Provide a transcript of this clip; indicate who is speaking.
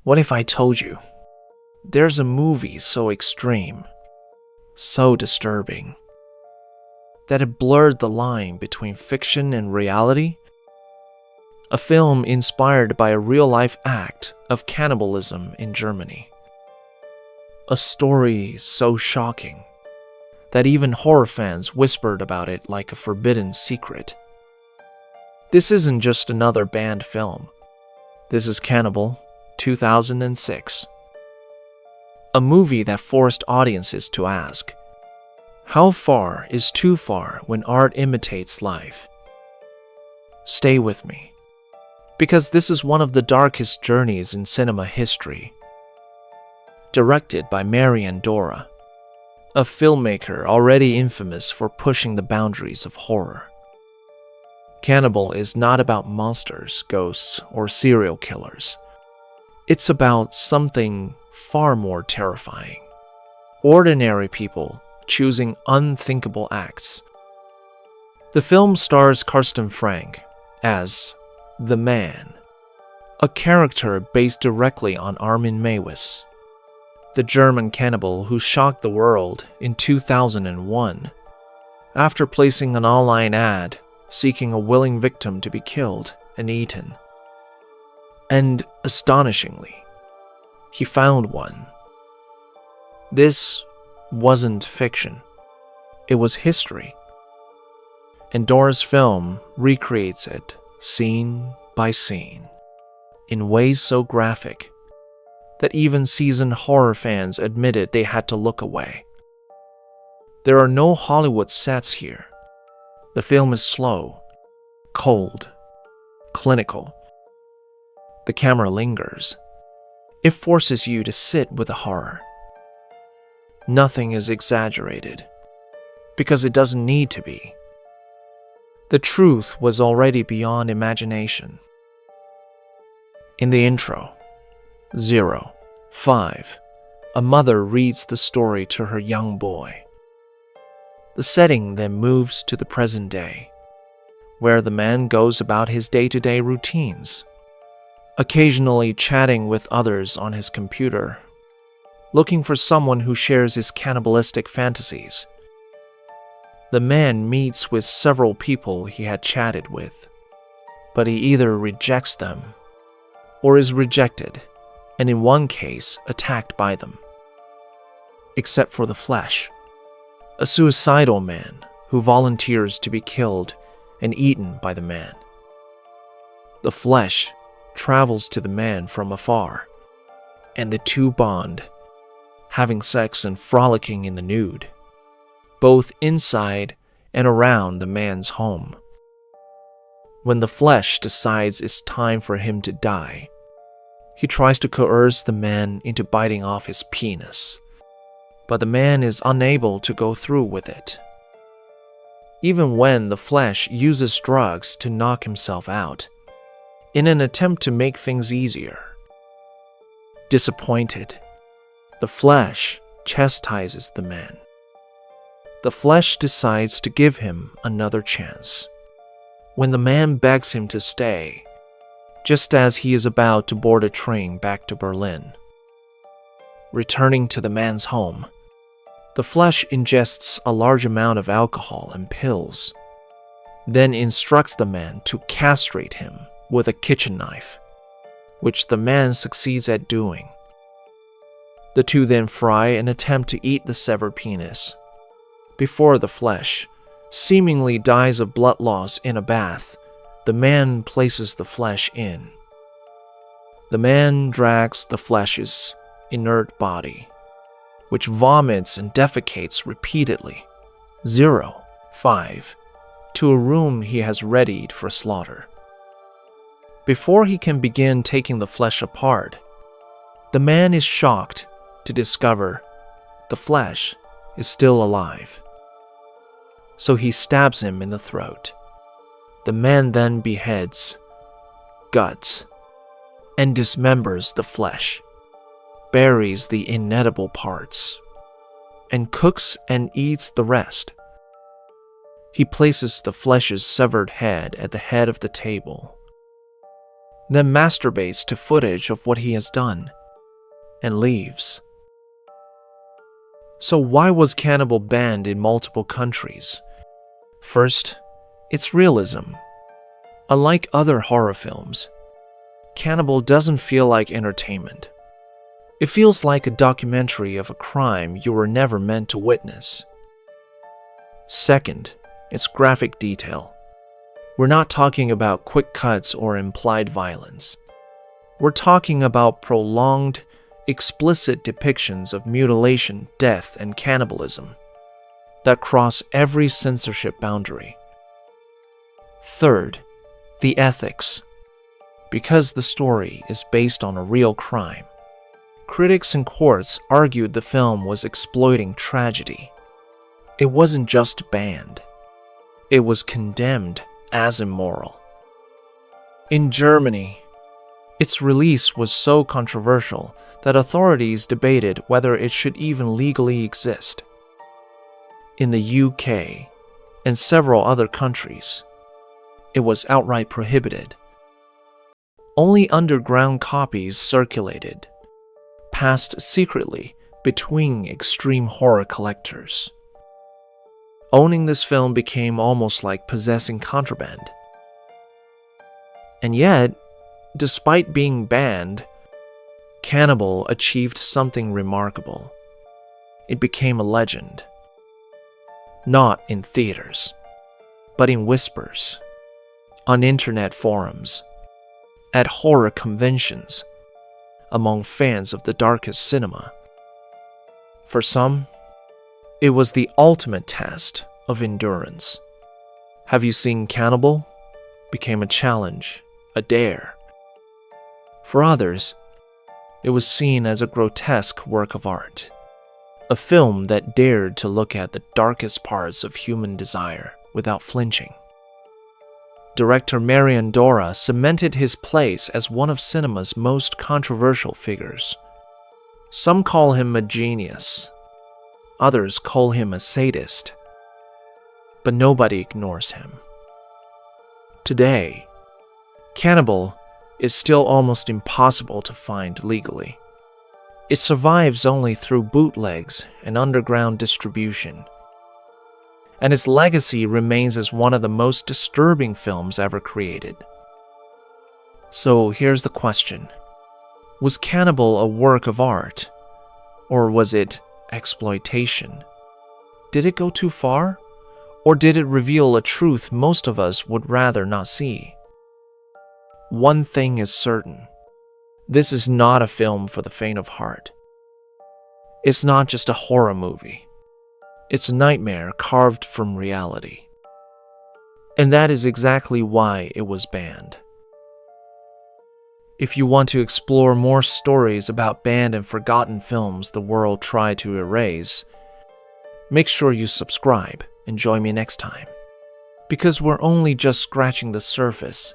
Speaker 1: What if I told you there's a movie so extreme, so disturbing, that it blurred the line between fiction and reality? A film inspired by a real-life act of cannibalism in Germany. A story so shocking that even horror fans whispered about it like a forbidden secret. This isn't just another banned film. This is Cannibal, 2006. A movie that forced audiences to ask, how far is too far when art imitates life? Stay with me, because this is one of the darkest journeys in cinema history. Directed by Marian Dora, a filmmaker already infamous for pushing the boundaries of horror. Cannibal is not about monsters, ghosts, or serial killers. It's about something far more terrifying. Ordinary people choosing unthinkable acts. The film stars Karsten Frank as the Man, a character based directly on Armin Meiwes, the German cannibal who shocked the world in 2001 after placing an online ad seeking a willing victim to be killed and eaten. And astonishingly, he found one. This wasn't fiction. It was history. And Dora's film recreates it scene by scene in ways so graphic that even seasoned horror fans admitted they had to look away. There are no Hollywood sets here. The film is slow, cold, clinical. The camera lingers. It forces you to sit with the horror. Nothing is exaggerated, because it doesn't need to be. The truth was already beyond imagination. In the intro, 05, a mother reads the story to her young boy. The setting then moves to the present day, where the man goes about his day-to-day routines, occasionally chatting with others on his computer, looking for someone who shares his cannibalistic fantasies. The man meets with several people he had chatted with, but he either rejects them or is rejected, and in one case, attacked by them. Except for the flesh, a suicidal man who volunteers to be killed and eaten by the man. The flesh travels to the man from afar, and the two bond, having sex and frolicking in the nude, both inside and around the man's home. When the flesh decides it's time for him to die, he tries to coerce the man into biting off his penis, but the man is unable to go through with it. Even when the flesh uses drugs to knock himself out, in an attempt to make things easier. Disappointed, the flesh chastises the man. The flesh decides to give him another chance. When the man begs him to stay, just as he is about to board a train back to Berlin. Returning to the man's home, the flesh ingests a large amount of alcohol and pills, then instructs the man to castrate him with a kitchen knife, which the man succeeds at doing. The two then fry and attempt to eat the severed penis. Before the flesh seemingly dies of blood loss in a bath, the man places the flesh in. The man drags the flesh's inert body, which vomits and defecates repeatedly, 05, to a room he has readied for slaughter. Before he can begin taking the flesh apart, the man is shocked to discover the flesh is still alive. So he stabs him in the throat. The man then beheads, guts, and dismembers the flesh, buries the inedible parts, and cooks and eats the rest. He places the flesh's severed head at the head of the table. then masturbates to footage of what he has done, and leaves. So why was Cannibal banned in multiple countries? First, it's realism. Unlike other horror films, Cannibal doesn't feel like entertainment. It feels like a documentary of a crime you were never meant to witness. Second, it's graphic detail. We're not talking about quick cuts or implied violence. We're talking about prolonged, explicit depictions of mutilation, death, and cannibalism that cross every censorship boundary. Third, the ethics. Because the story is based on a real crime, critics and courts argued the film was exploiting tragedy. It wasn't just banned, it was condemned as immoral. In Germany, its release was so controversial that authorities debated whether it should even legally exist. In the UK and several other countries, it was outright prohibited. Only underground copies circulated, passed secretly between extreme horror collectors. Owning this film became almost like possessing contraband. And yet, despite being banned, Cannibal achieved something remarkable. It became a legend. Not in theaters, but in whispers, on internet forums, at horror conventions, among fans of the darkest cinema. For some, it was the ultimate test of endurance. Have you seen Cannibal? Became a challenge, a dare. For others, it was seen as a grotesque work of art, a film that dared to look at the darkest parts of human desire without flinching. Director Marian Dora cemented his place as one of cinema's most controversial figures. Some call him a genius. Others call him a sadist. But nobody ignores him. Today, Cannibal is still almost impossible to find legally. It survives only through bootlegs and underground distribution. And its legacy remains as one of the most disturbing films ever created. So here's the question. Was Cannibal a work of art? Or was it exploitation? Did it go too far? Or did it reveal a truth most of us would rather not see? One thing is certain. This is not a film for the faint of heart. It's not just a horror movie. It's a nightmare carved from reality. And that is exactly why it was banned. If you want to explore more stories about banned and forgotten films the world tried to erase, make sure you subscribe and join me next time. Because we're only just scratching the surface